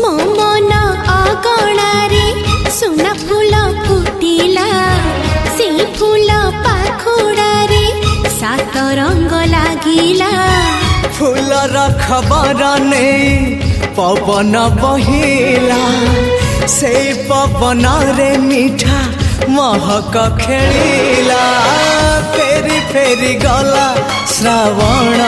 मो मन अगणारे सुना फूल फुटिला से फूल पाखुड़ारे सात रंग लागिला फूलर खबर नहीं पवन बहिला से पवन रे मीठा महक खेलिला फेरी फेरी गला श्रावण